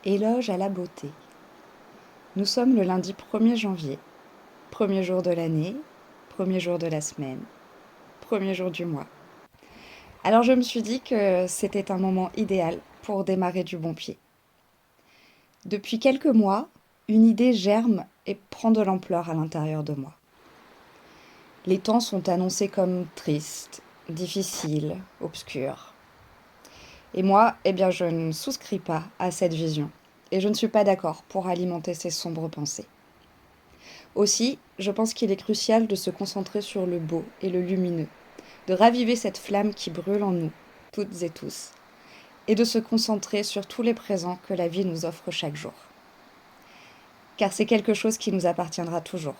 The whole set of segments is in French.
Éloge à la beauté. Nous sommes le lundi 1er janvier, premier jour de l'année, premier jour de la semaine, premier jour du mois. Alors je me suis dit que c'était un moment idéal pour démarrer du bon pied. Depuis quelques mois, une idée germe et prend de l'ampleur à l'intérieur de moi. Les temps sont annoncés comme tristes, difficiles, obscurs. Et moi, je ne souscris pas à cette vision. Et je ne suis pas d'accord pour alimenter ces sombres pensées. Aussi, je pense qu'il est crucial de se concentrer sur le beau et le lumineux, de raviver cette flamme qui brûle en nous, toutes et tous, et de se concentrer sur tous les présents que la vie nous offre chaque jour. Car c'est quelque chose qui nous appartiendra toujours,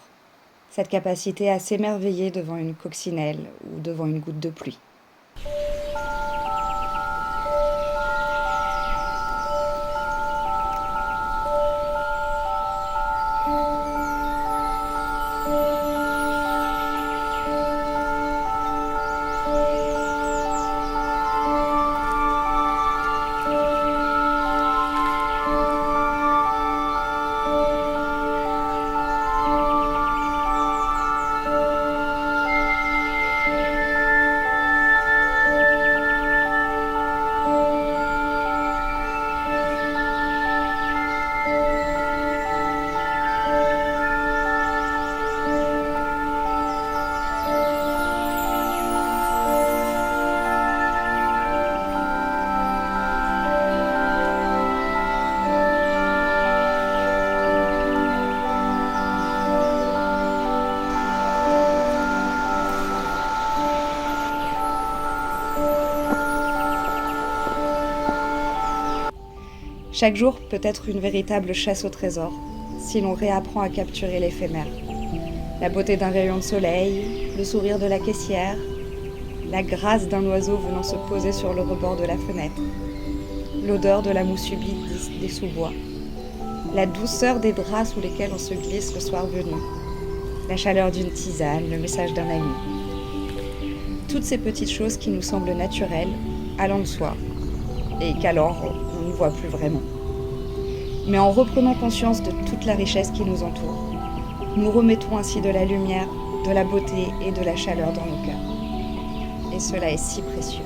cette capacité à s'émerveiller devant une coccinelle ou devant une goutte de pluie. Chaque jour peut être une véritable chasse au trésor, si l'on réapprend à capturer l'éphémère. La beauté d'un rayon de soleil, le sourire de la caissière, la grâce d'un oiseau venant se poser sur le rebord de la fenêtre, l'odeur de la mousse humide des sous-bois, la douceur des draps sous lesquels on se glisse le soir venu, la chaleur d'une tisane, le message d'un ami. Toutes ces petites choses qui nous semblent naturelles, allant de soi, et qu'alors on ne voit plus vraiment. Mais en reprenant conscience de toute la richesse qui nous entoure, nous remettons ainsi de la lumière, de la beauté et de la chaleur dans nos cœurs. Et cela est si précieux.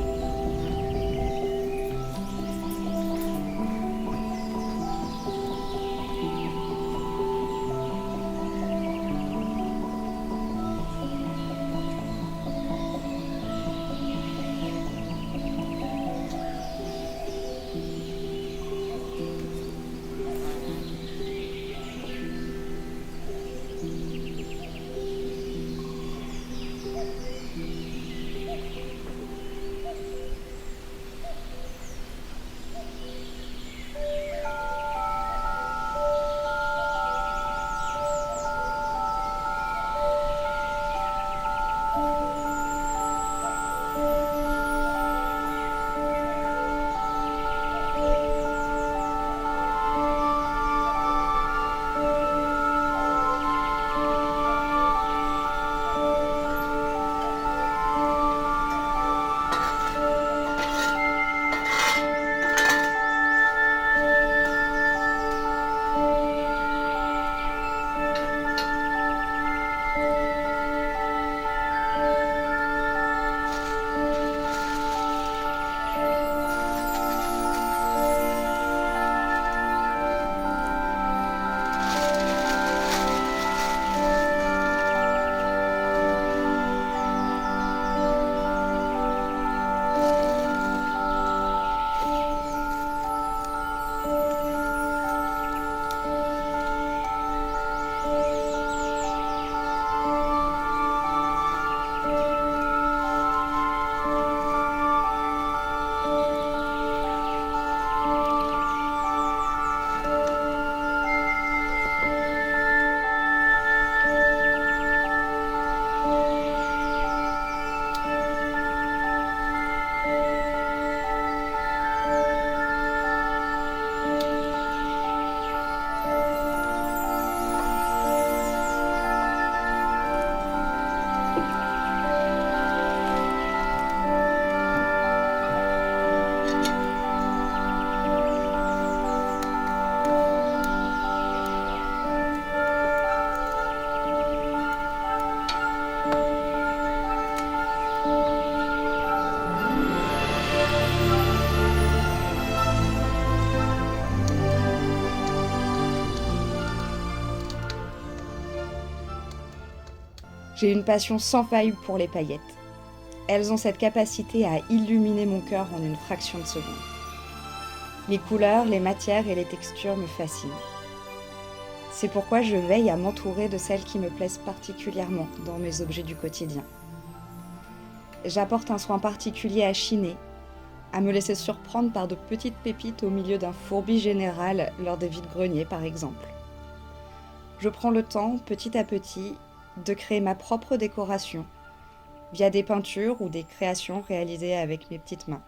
J'ai une passion sans faille pour les paillettes. Elles ont cette capacité à illuminer mon cœur en une fraction de seconde. Les couleurs, les matières et les textures me fascinent. C'est pourquoi je veille à m'entourer de celles qui me plaisent particulièrement dans mes objets du quotidien. J'apporte un soin particulier à chiner, à me laisser surprendre par de petites pépites au milieu d'un fourbi général lors des vides-greniers par exemple. Je prends le temps, petit à petit, de créer ma propre décoration, via des peintures ou des créations réalisées avec mes petites mains.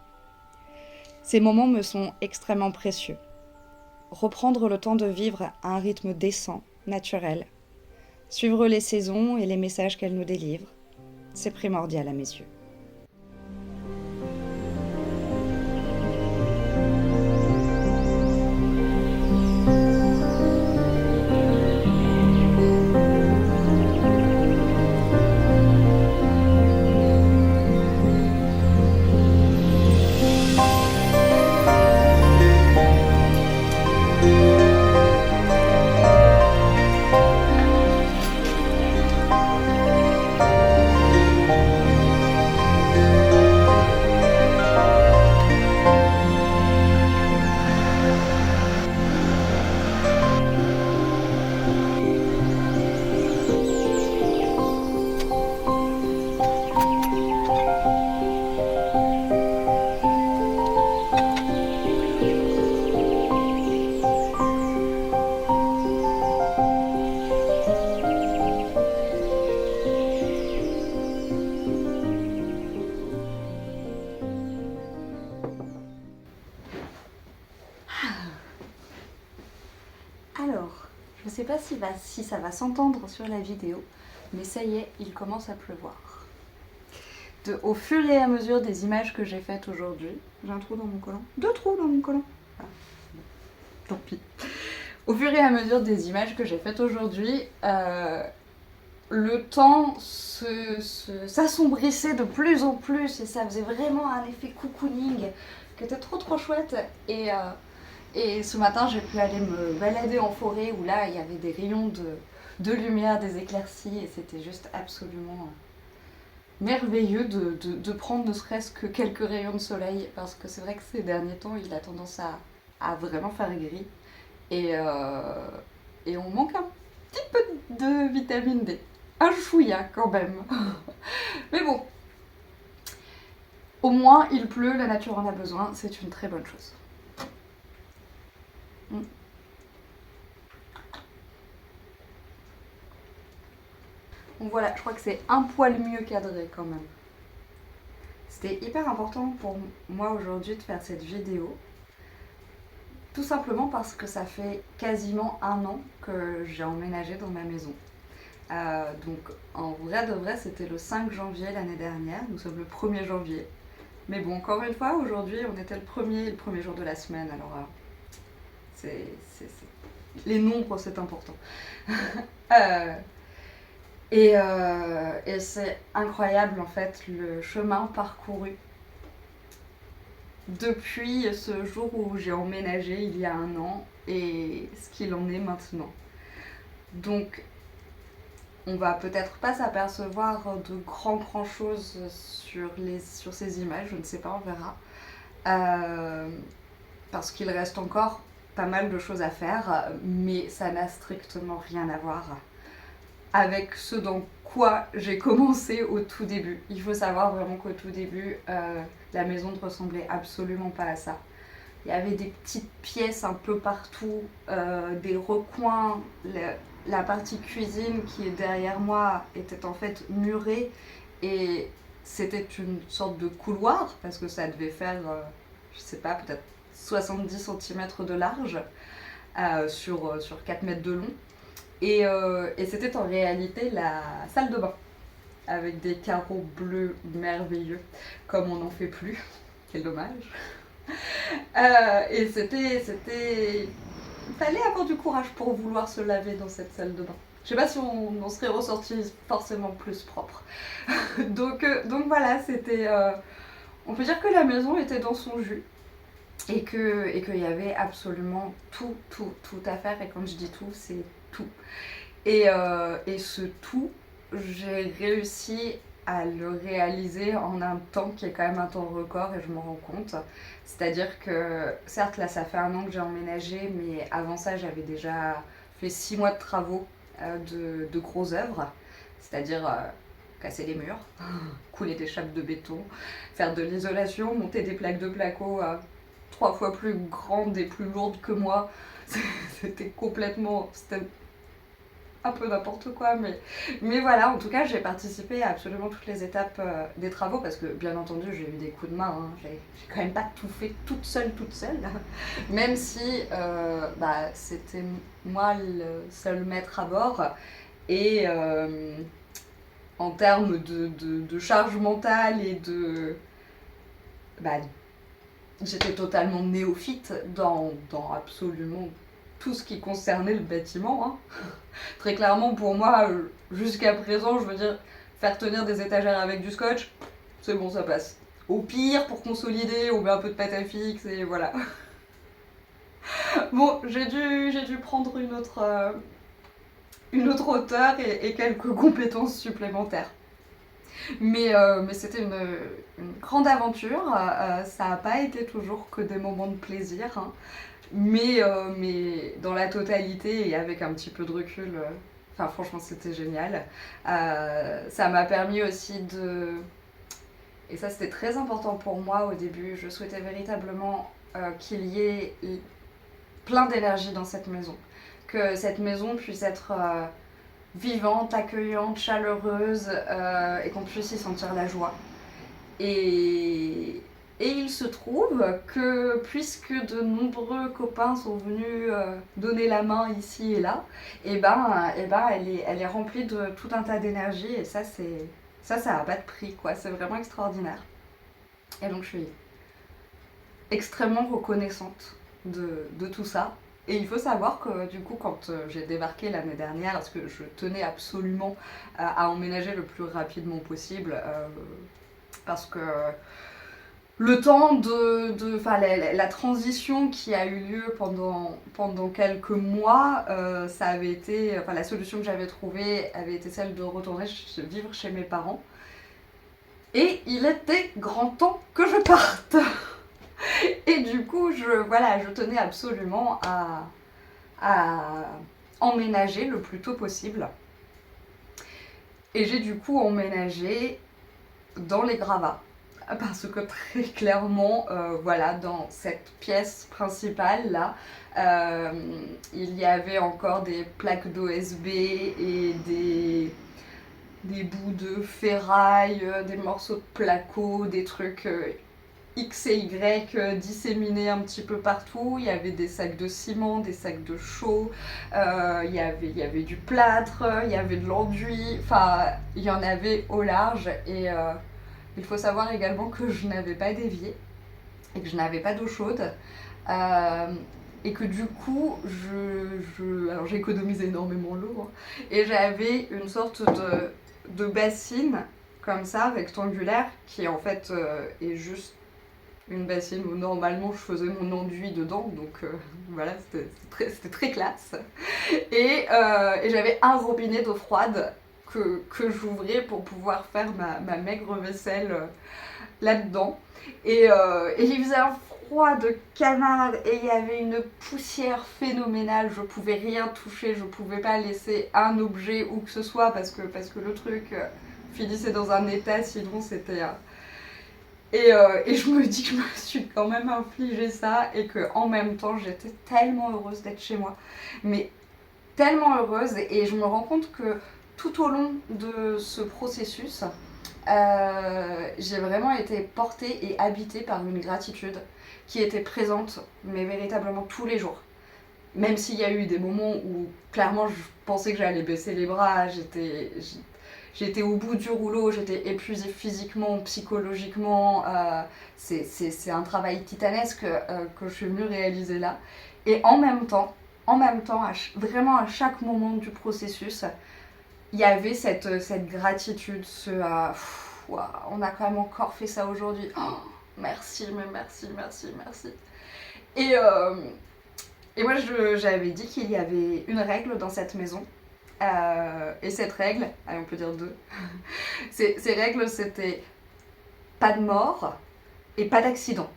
Ces moments me sont extrêmement précieux. Reprendre le temps de vivre à un rythme décent, naturel, suivre les saisons et les messages qu'elles nous délivrent, c'est primordial à mes yeux. Alors, je ne sais pas si ça va s'entendre sur la vidéo, mais ça y est, il commence à pleuvoir. Au fur et à mesure des images que j'ai faites aujourd'hui, j'ai un trou dans mon collant. 2 trous dans mon collant. Ah, tant pis. Au fur et à mesure des images que j'ai faites aujourd'hui, le temps s'assombrissait de plus en plus et ça faisait vraiment un effet cocooning qui était trop chouette. Et ce matin, j'ai pu aller me balader en forêt où là, il y avait des rayons de lumière, des éclaircies et c'était juste absolument merveilleux de prendre ne serait-ce que quelques rayons de soleil parce que c'est vrai que ces derniers temps, il a tendance à vraiment faire gris et on manque un petit peu de vitamine D. Un chouïa quand même. Mais bon, au moins il pleut, la nature en a besoin, c'est une très bonne chose. Donc voilà, je crois que c'est un poil mieux cadré quand même. C'était hyper important pour moi aujourd'hui de faire cette vidéo. Tout simplement parce que ça fait quasiment 1 an que j'ai emménagé dans ma maison. Donc en vrai de vrai, c'était le 5 janvier l'année dernière. Nous sommes le 1er janvier. Mais bon, encore une fois, aujourd'hui, on était le premier jour de la semaine. Alors, les nombres, c'est important. Et c'est incroyable, en fait, le chemin parcouru depuis ce jour où j'ai emménagé il y a 1 an et ce qu'il en est maintenant. Donc, on va peut-être pas s'apercevoir de grandes choses sur ces images, je ne sais pas, on verra. Parce qu'il reste encore pas mal de choses à faire, mais ça n'a strictement rien à voir avec ce dans quoi j'ai commencé au tout début. Il faut savoir vraiment qu'au tout début, la maison ne ressemblait absolument pas à ça. Il y avait des petites pièces un peu partout, des recoins. La partie cuisine qui est derrière moi était en fait murée et c'était une sorte de couloir parce que ça devait faire, je sais pas, peut-être 70 cm de large sur 4 mètres de long. Et c'était en réalité la salle de bain avec des carreaux bleus merveilleux comme on n'en fait plus. Quel dommage. Et c'était... Il fallait avoir du courage pour vouloir se laver dans cette salle de bain. Je sais pas si on serait ressorti forcément plus propre. donc voilà, c'était... on peut dire que la maison était dans son jus. Et qu'il y avait absolument tout à faire. Et quand je dis tout, c'est tout. Et ce tout, j'ai réussi à le réaliser en un temps qui est quand même un temps record et je m'en rends compte. C'est-à-dire que, certes, là, ça fait un an que j'ai emménagé, mais avant ça, j'avais déjà fait 6 mois de travaux de grosses œuvres. C'est-à-dire casser les murs, couler des chapes de béton, faire de l'isolation, monter des plaques de placo 3 fois plus grandes et plus lourdes que moi. C'était complètement... C'était un peu n'importe quoi, mais voilà, en tout cas, j'ai participé à absolument toutes les étapes des travaux parce que, bien entendu, j'ai eu des coups de main. Hein. J'ai quand même pas tout fait toute seule, même si c'était moi le seul maître à bord. Et en termes de charge mentale et de. Bah, j'étais totalement néophyte dans absolument tout ce qui concernait le bâtiment. Hein. Très clairement, pour moi, jusqu'à présent, je veux dire, faire tenir des étagères avec du scotch, c'est bon, ça passe. Au pire, pour consolider, on met un peu de pâte à fixe et voilà. Bon, j'ai dû prendre une autre hauteur et quelques compétences supplémentaires. Mais c'était une grande aventure. Ça n'a pas été toujours que des moments de plaisir. Hein. Mais dans la totalité et avec un petit peu de recul, enfin franchement c'était génial. Ça m'a permis aussi de... Et ça c'était très important pour moi au début, je souhaitais véritablement qu'il y ait plein d'énergie dans cette maison. Que cette maison puisse être vivante, accueillante, chaleureuse et qu'on puisse y sentir la joie. Et, et il se trouve que puisque de nombreux copains sont venus donner la main ici et là, elle est remplie de tout un tas d'énergie et ça n'a pas de prix quoi, c'est vraiment extraordinaire. Et donc je suis extrêmement reconnaissante de tout ça. Et il faut savoir que du coup quand j'ai débarqué l'année dernière, parce que je tenais absolument à emménager le plus rapidement possible, parce que le temps la transition qui a eu lieu pendant quelques mois, ça avait été, la solution que j'avais trouvée avait été celle de retourner vivre chez mes parents. Et il était grand temps que je parte. Et du coup, je tenais absolument à emménager le plus tôt possible. Et j'ai du coup emménagé dans les gravats. Parce que très clairement, dans cette pièce principale là, il y avait encore des plaques d'OSB et des bouts de ferraille, des morceaux de placo, des trucs X et Y disséminés un petit peu partout. Il y avait des sacs de ciment, des sacs de chaux, il y avait du plâtre, il y avait de l'enduit, enfin il y en avait au large et il faut savoir également que je n'avais pas d'évier et que je n'avais pas d'eau chaude. Et que du coup, alors j'économisais énormément l'eau, hein, et j'avais une sorte de bassine comme ça, rectangulaire, qui en fait est juste une bassine où normalement je faisais mon enduit dedans, donc voilà, c'était très classe. Et j'avais un robinet d'eau froide que j'ouvrais pour pouvoir faire ma maigre vaisselle là-dedans. Et il faisait un froid de canard et il y avait une poussière phénoménale. Je pouvais rien toucher, je pouvais pas laisser un objet ou que ce soit parce que le truc finissait dans un état, sinon c'était... Et je me dis que je me suis quand même infligé ça et qu'en même temps j'étais tellement heureuse d'être chez moi. Mais tellement heureuse et je me rends compte que tout au long de ce processus, j'ai vraiment été portée et habitée par une gratitude qui était présente, mais véritablement tous les jours. Même s'il y a eu des moments où clairement je pensais que j'allais baisser les bras, j'étais au bout du rouleau, j'étais épuisée physiquement, psychologiquement. C'est un travail titanesque que je suis venue réaliser là. Et en même temps, vraiment à chaque moment du processus, il y avait cette gratitude, wow, on a quand même encore fait ça aujourd'hui. Oh, merci, mais merci. Et, euh, et moi, j'avais dit qu'il y avait une règle dans cette maison, Et cette règle, allez, on peut dire deux, ces règles, c'était pas de mort et pas d'accident.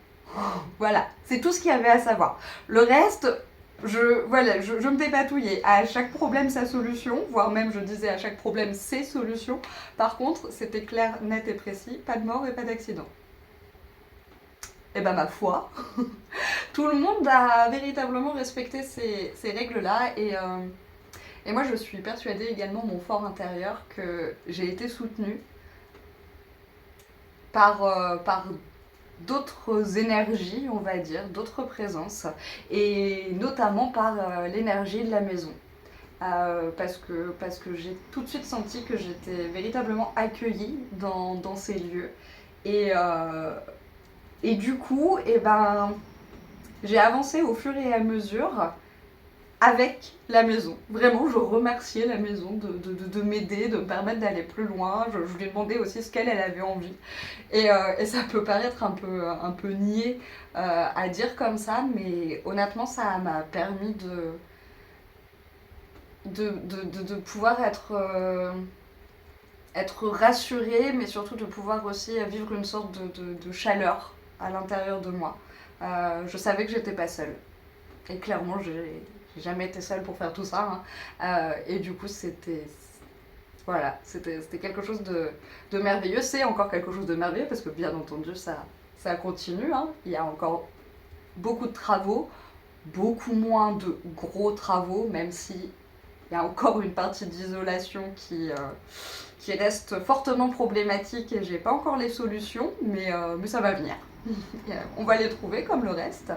Voilà, c'est tout ce qu'il y avait à savoir. Le reste, je me dépatouillais. À chaque problème, sa solution, voire même je disais à chaque problème, ses solutions. Par contre, c'était clair, net et précis, pas de mort et pas d'accident. Et ben ma foi, tout le monde a véritablement respecté ces règles-là. Et moi, je suis persuadée également, mon fort intérieur, que j'ai été soutenue par d'autres énergies, on va dire, d'autres présences, et notamment par l'énergie de la maison. Parce que j'ai tout de suite senti que j'étais véritablement accueillie dans ces lieux. Et, euh, et du coup, eh ben, j'ai avancé au fur et à mesure avec la maison. Vraiment, je remerciais la maison de m'aider, de me permettre d'aller plus loin. Je lui ai demandé aussi ce qu'elle avait envie. Et ça peut paraître un peu niais à dire comme ça, mais honnêtement, ça m'a permis de pouvoir être rassurée, mais surtout de pouvoir aussi vivre une sorte de chaleur à l'intérieur de moi. Je savais que j'étais pas seule. Et clairement, j'ai jamais été seule pour faire tout ça. Hein. Et du coup, voilà, c'était quelque chose de merveilleux. C'est encore quelque chose de merveilleux parce que bien entendu, ça continue. Hein. Il y a encore beaucoup de travaux, beaucoup moins de gros travaux, même si il y a encore une partie d'isolation qui reste fortement problématique et j'ai pas encore les solutions, mais ça va venir. On va les trouver comme le reste.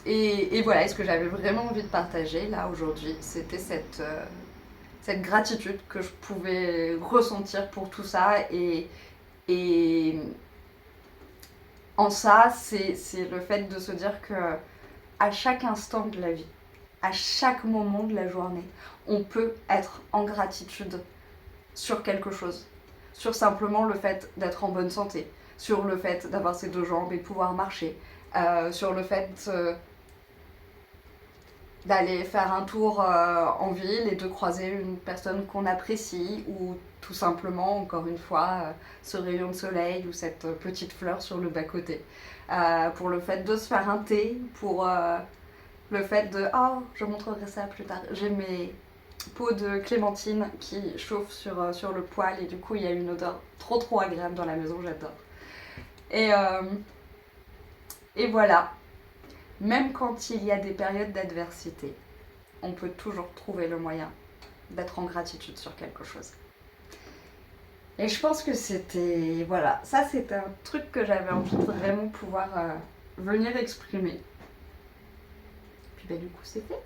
Et voilà, et ce que j'avais vraiment envie de partager là aujourd'hui, c'était cette gratitude que je pouvais ressentir pour tout ça. Et en ça, c'est le fait de se dire que à chaque instant de la vie, à chaque moment de la journée, on peut être en gratitude sur quelque chose. Sur simplement le fait d'être en bonne santé, sur le fait d'avoir ses deux jambes et de pouvoir marcher, sur le fait d'aller faire un tour en ville et de croiser une personne qu'on apprécie ou tout simplement, encore une fois, ce rayon de soleil ou cette petite fleur sur le bas-côté. Pour le fait de se faire un thé, pour le fait de « Oh, je montrerai ça plus tard ». J'ai mes pots de clémentine qui chauffent sur le poêle et du coup il y a une odeur trop agréable dans la maison, j'adore. Et, euh, et voilà, même quand il y a des périodes d'adversité, on peut toujours trouver le moyen d'être en gratitude sur quelque chose. Et je pense que c'était... Voilà, ça c'était un truc que j'avais envie de vraiment pouvoir venir exprimer. Puis bah, du coup c'est fait.